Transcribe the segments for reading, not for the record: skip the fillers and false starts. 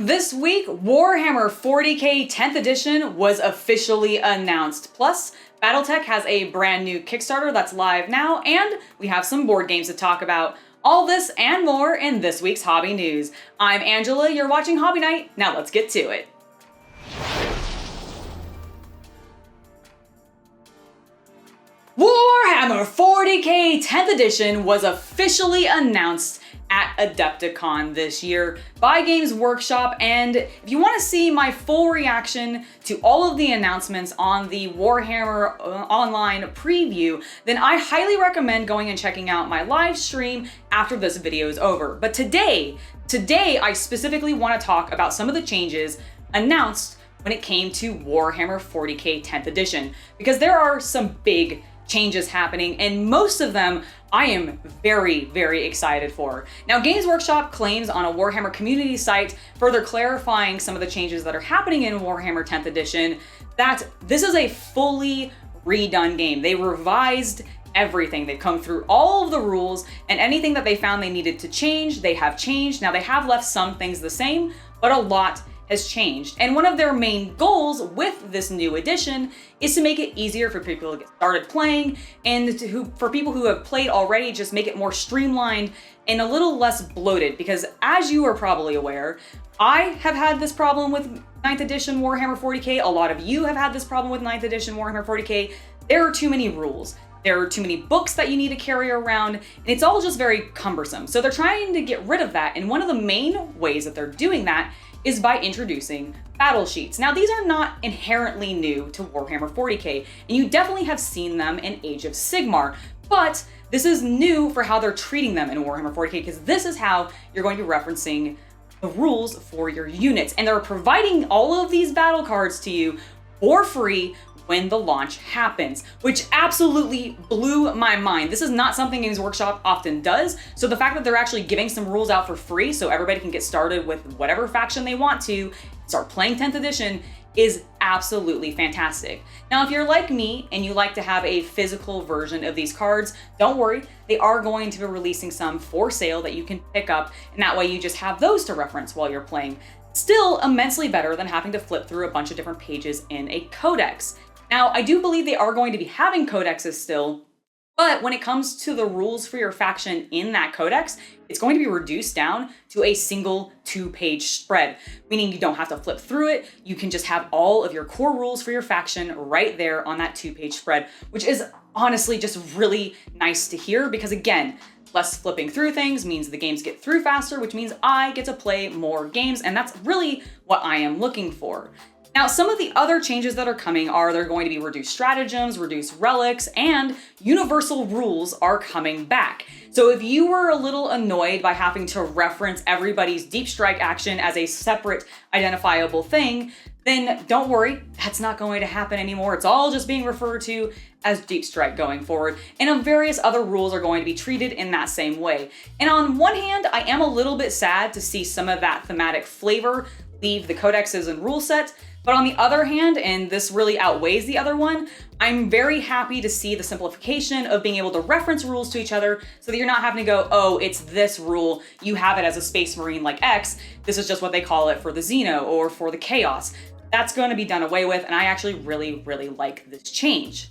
This week, Warhammer 40k 10th edition was officially announced. Plus, Battletech has a brand new Kickstarter that's live now, and we have some board games to talk about. All this and more in this week's Hobby News. I'm Angela, you're watching Hobby Night. Now let's get to it. Warhammer 40k 10th edition was officially announced at Adepticon this year by Games Workshop, and if you want to see my full reaction to all of the announcements on the Warhammer online preview, then I highly recommend going and checking out my live stream after this video is over. But today I specifically want to talk about some of the changes announced when it came to Warhammer 40k 10th edition, because there are some big changes happening, and most of them I am very, very excited for. Now, Games Workshop claims on a Warhammer community site, further clarifying some of the changes that are happening in Warhammer 10th edition, that this is a fully redone game. They revised everything. They've come through all of the rules, and anything that they found they needed to change, they have changed. Now, they have left some things the same, but a lot has changed. And one of their main goals with this new edition is to make it easier for people to get started playing, and for people who have played already, just make it more streamlined and a little less bloated. Because as you are probably aware, I have had this problem with 9th edition Warhammer 40k. A lot of you have had this problem with 9th edition Warhammer 40k. There are too many rules. There are too many books that you need to carry around, and it's all just very cumbersome. So they're trying to get rid of that, and one of the main ways that they're doing that is by introducing battle sheets. Now, these are not inherently new to Warhammer 40k, and you definitely have seen them in Age of Sigmar, but this is new for how they're treating them in Warhammer 40k, because this is how you're going to be referencing the rules for your units, and they're providing all of these battle cards to you for free when the launch happens, which absolutely blew my mind. This is not something Games Workshop often does, so the fact that they're actually giving some rules out for free so everybody can get started with whatever faction they want to, start playing 10th edition, is absolutely fantastic. Now, if you're like me and you like to have a physical version of these cards, don't worry, they are going to be releasing some for sale that you can pick up, and that way you just have those to reference while you're playing. Still immensely better than having to flip through a bunch of different pages in a codex. Now, I do believe they are going to be having codexes still, but when it comes to the rules for your faction in that codex, it's going to be reduced down to a single 2-page spread, meaning you don't have to flip through it. You can just have all of your core rules for your faction right there on that 2-page spread, which is honestly just really nice to hear, because again, less flipping through things means the games get through faster, which means I get to play more games, and that's really what I am looking for. Now, some of the other changes that are coming are they're going to be reduced stratagems, reduced relics, and universal rules are coming back. So if you were a little annoyed by having to reference everybody's deep strike action as a separate identifiable thing, then don't worry, that's not going to happen anymore. It's all just being referred to as deep strike going forward, and various other rules are going to be treated in that same way. And on one hand, I am a little bit sad to see some of that thematic flavor leave the codexes and rule set. But on the other hand, and this really outweighs the other one, I'm very happy to see the simplification of being able to reference rules to each other so that you're not having to go, oh, it's this rule, you have it as a Space Marine like X, this is just what they call it for the Xeno or for the Chaos. That's going to be done away with, and I actually really, really like this change.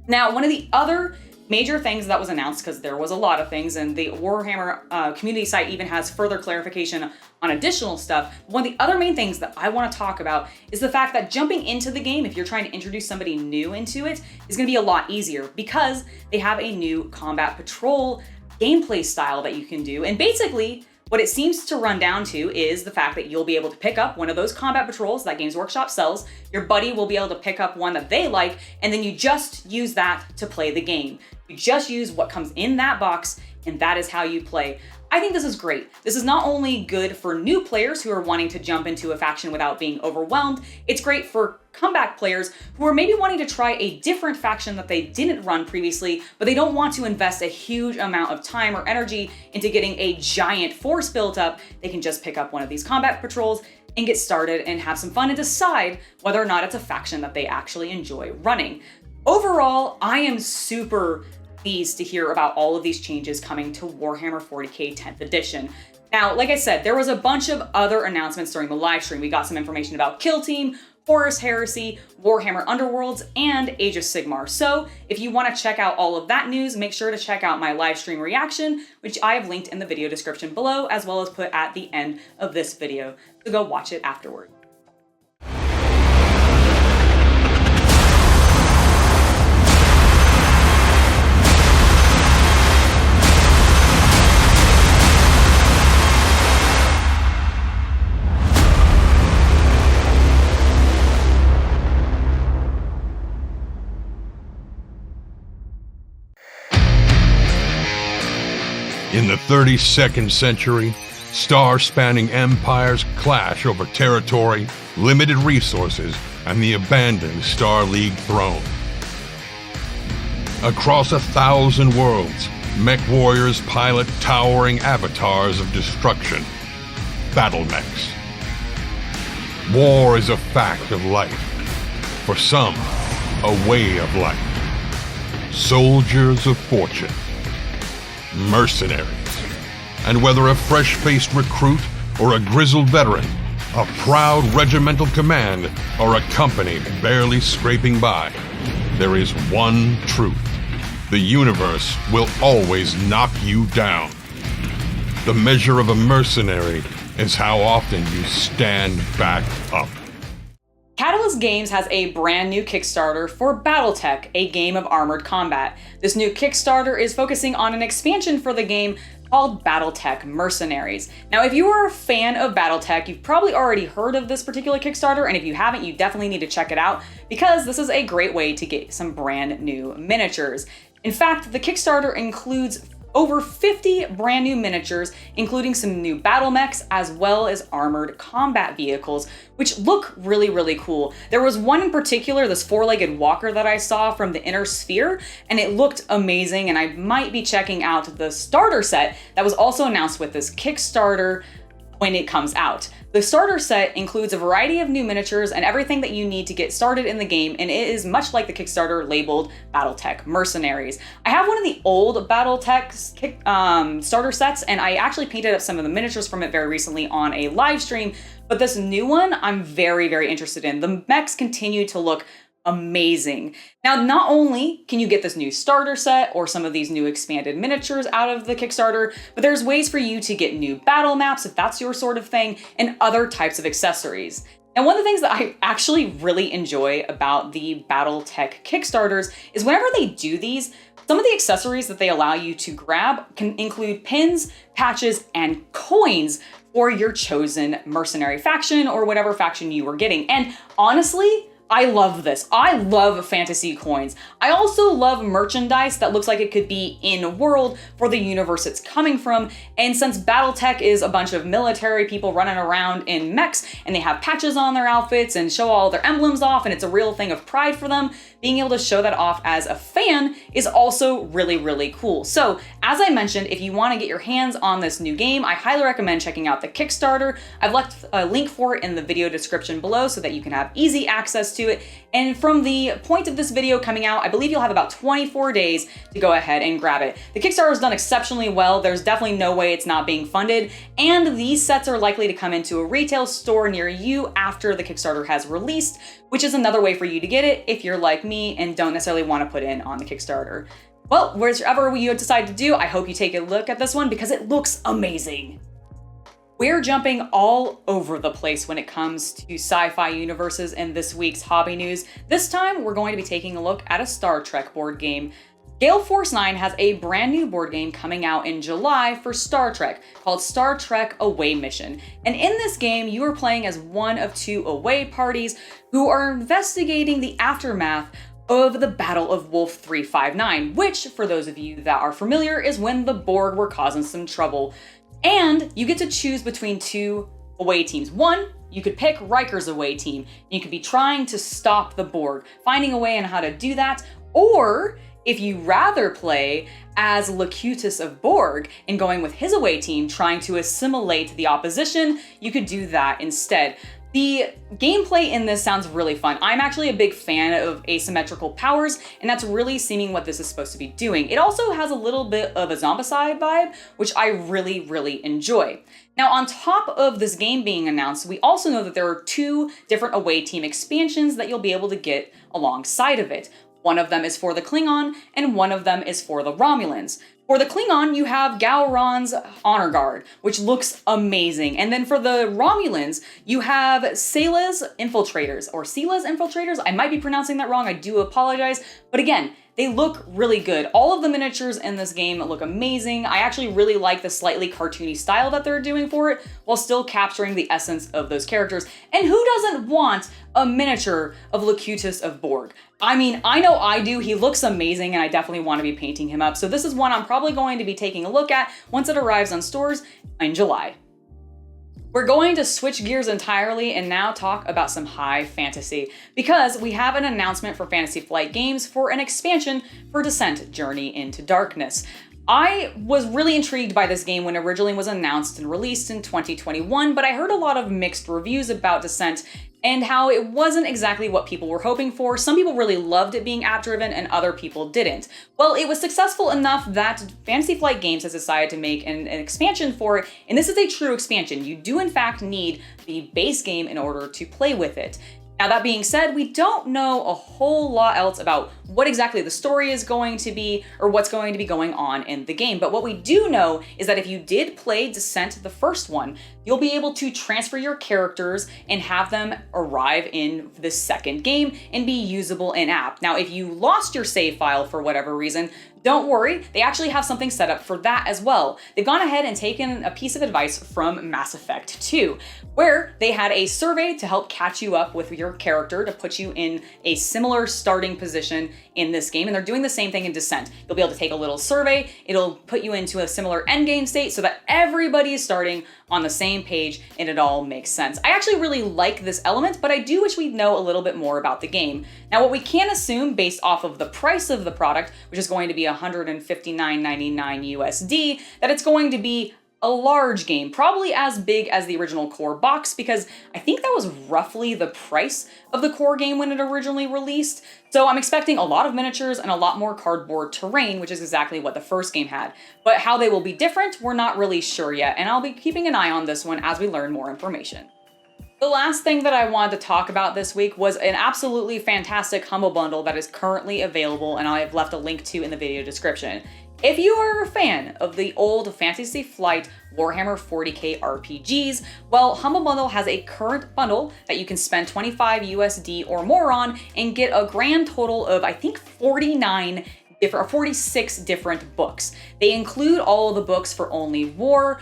Now, one of the other major things that was announced, because there was a lot of things, and the Warhammer community site even has further clarification on additional stuff. One of the other main things that I want to talk about is the fact that jumping into the game, if you're trying to introduce somebody new into it, is going to be a lot easier, because they have a new combat patrol gameplay style that you can do. And basically, what it seems to run down to is the fact that you'll be able to pick up one of those combat patrols that Games Workshop sells, your buddy will be able to pick up one that they like, and then you just use that to play the game. You just use what comes in that box, and that is how you play. I think this is great. This is not only good for new players who are wanting to jump into a faction without being overwhelmed, it's great for comeback players who are maybe wanting to try a different faction that they didn't run previously, but they don't want to invest a huge amount of time or energy into getting a giant force built up. They can just pick up one of these combat patrols and get started and have some fun and decide whether or not it's a faction that they actually enjoy running. Overall, I am super pleased to hear about all of these changes coming to Warhammer 40k 10th edition. Now, like I said, there was a bunch of other announcements during the live stream. We got some information about Kill Team, Horus Heresy, Warhammer Underworlds, and Age of Sigmar. So if you want to check out all of that news, make sure to check out my live stream reaction, which I have linked in the video description below, as well as put at the end of this video. So go watch it afterward. In the 32nd century, star-spanning empires clash over territory, limited resources, and the abandoned Star League throne. Across 1,000 worlds, mech warriors pilot towering avatars of destruction, battle mechs. War is a fact of life. For some, a way of life. Soldiers of fortune. Mercenaries. And whether a fresh-faced recruit or a grizzled veteran, a proud regimental command or a company barely scraping by, there is one truth. The universe will always knock you down. The measure of a mercenary is how often you stand back up. Catalyst Games has a brand new Kickstarter for Battletech, a game of armored combat. This new Kickstarter is focusing on an expansion for the game called Battletech Mercenaries. Now, if you are a fan of Battletech, you've probably already heard of this particular Kickstarter, and if you haven't, you definitely need to check it out because this is a great way to get some brand new miniatures. In fact, the Kickstarter includes over 50 brand new miniatures, including some new battle mechs, as well as armored combat vehicles, which look really, really cool. There was one in particular, this four-legged walker that I saw from the Inner Sphere, and it looked amazing, and I might be checking out the starter set that was also announced with this Kickstarter when it comes out. The starter set includes a variety of new miniatures and everything that you need to get started in the game, and it is much like the Kickstarter labeled Battletech Mercenaries. I have one of the old Battletech starter sets, and I actually painted up some of the miniatures from it very recently on a live stream, but this new one I'm very, very interested in. The mechs continue to look amazing. Now, not only can you get this new starter set or some of these new expanded miniatures out of the Kickstarter, but there's ways for you to get new battle maps if that's your sort of thing, and other types of accessories. And one of the things that I actually really enjoy about the Battletech Kickstarters is whenever they do these, some of the accessories that they allow you to grab can include pins, patches, and coins for your chosen mercenary faction or whatever faction you are getting. And honestly, I love this. I love fantasy coins. I also love merchandise that looks like it could be in world for the universe it's coming from. And since Battletech is a bunch of military people running around in mechs and they have patches on their outfits and show all their emblems off, and it's a real thing of pride for them, being able to show that off as a fan is also really, really cool. So as I mentioned, if you want to get your hands on this new game, I highly recommend checking out the Kickstarter. I've left a link for it in the video description below so that you can have easy access to it. And from the point of this video coming out, I believe you'll have about 24 days to go ahead and grab it. The Kickstarter has done exceptionally well. There's definitely no way it's not being funded. And these sets are likely to come into a retail store near you after the Kickstarter has released, which is another way for you to get it if you're like me and don't necessarily want to put in on the Kickstarter. Well, whatever you decide to do, I hope you take a look at this one because it looks amazing. We're jumping all over the place when it comes to sci-fi universes in this week's hobby news. This time, we're going to be taking a look at a Star Trek board game. Gale Force 9 has a brand new board game coming out in July for Star Trek called Star Trek Away Mission. And in this game, you are playing as one of two away parties who are investigating the aftermath of the Battle of Wolf 359, which, for those of you that are familiar, is when the Borg were causing some trouble. And you get to choose between two away teams. One, you could pick Riker's away team. You could be trying to stop the Borg, finding a way on how to do that. Or if you rather play as Locutus of Borg and going with his away team, trying to assimilate the opposition, you could do that instead. The gameplay in this sounds really fun. I'm actually a big fan of asymmetrical powers, and that's really seeming what this is supposed to be doing. It also has a little bit of a zombicide vibe, which I really, really enjoy. Now, on top of this game being announced, we also know that there are 2 different away team expansions that you'll be able to get alongside of it. One of them is for the Klingon, and one of them is for the Romulans. For the Klingon, you have Gowron's Honor Guard, which looks amazing. And then for the Romulans, you have Sela's Infiltrators, or Sela's Infiltrators. I might be pronouncing that wrong, I do apologize. But again, they look really good. All of the miniatures in this game look amazing. I actually really like the slightly cartoony style that they're doing for it, while still capturing the essence of those characters. And who doesn't want a miniature of Locutus of Borg? I mean, I know I do. He looks amazing, and I definitely want to be painting him up. So this is one I'm probably going to be taking a look at once it arrives on stores in July. We're going to switch gears entirely and now talk about some high fantasy, because we have an announcement for Fantasy Flight Games for an expansion for Descent: Journey into Darkness. I was really intrigued by this game when it originally was announced and released in 2021, but I heard a lot of mixed reviews about Descent and how it wasn't exactly what people were hoping for. Some people really loved it being app-driven and other people didn't. Well, it was successful enough that Fantasy Flight Games has decided to make an expansion for it, and this is a true expansion. You do in fact need the base game in order to play with it. Now, that being said, we don't know a whole lot else about what exactly the story is going to be or what's going to be going on in the game. But what we do know is that if you did play Descent, the first one, you'll be able to transfer your characters and have them arrive in the second game and be usable in-app. Now, if you lost your save file for whatever reason, don't worry, they actually have something set up for that as well. They've gone ahead and taken a piece of advice from Mass Effect 2, where they had a survey to help catch you up with your character to put you in a similar starting position in this game, and they're doing the same thing in Descent. You'll be able to take a little survey, it'll put you into a similar endgame state so that everybody is starting on the same page and it all makes sense. I actually really like this element, but I do wish we'd know a little bit more about the game. Now, what we can assume based off of the price of the product, which is going to be $159.99 USD, that it's going to be a large game, probably as big as the original core box, because I think that was roughly the price of the core game when it originally released. So I'm expecting a lot of miniatures and a lot more cardboard terrain, which is exactly what the first game had. But how they will be different, we're not really sure yet, and I'll be keeping an eye on this one as we learn more information. The last thing that I wanted to talk about this week was an absolutely fantastic Humble Bundle that is currently available, and I have left a link to in the video description. If you are a fan of the old Fantasy Flight Warhammer 40k RPGs, well, Humble Bundle has a current bundle that you can spend 25 USD or more on and get a grand total of, I think, 46 different books. They include all of the books for Only War,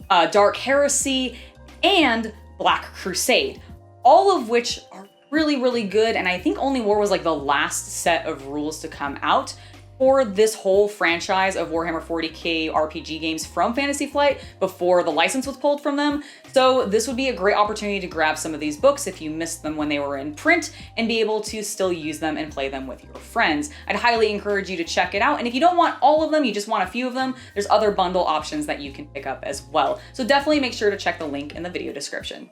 Dark Heresy, and Black Crusade, all of which are really, really good. And I think Only War was like the last set of rules to come out for this whole franchise of Warhammer 40k RPG games from Fantasy Flight before the license was pulled from them. So this would be a great opportunity to grab some of these books if you missed them when they were in print and be able to still use them and play them with your friends. I'd highly encourage you to check it out. And if you don't want all of them, you just want a few of them, there's other bundle options that you can pick up as well. So definitely make sure to check the link in the video description.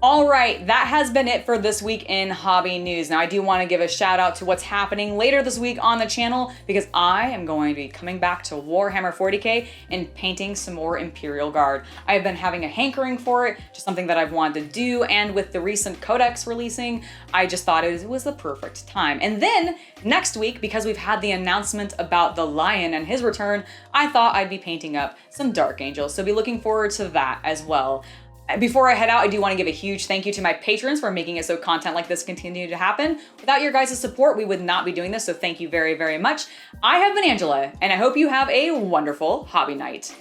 All right, that has been it for this week in hobby news. Now, I do want to give a shout out to what's happening later this week on the channel, because I am going to be coming back to Warhammer 40k and painting some more Imperial Guard. I have been having a hankering for it, just something that I've wanted to do, and with the recent codex releasing, I just thought it was the perfect time. And then next week, because we've had the announcement about the Lion and his return, I thought I'd be painting up some Dark Angels, so be looking forward to that as well. Before I head out, I do want to give a huge thank you to my patrons for making it so content like this continue to happen. Without your guys' support, we would not be doing this, so thank you very, very much. I have been Angela, and I hope you have a wonderful hobby night.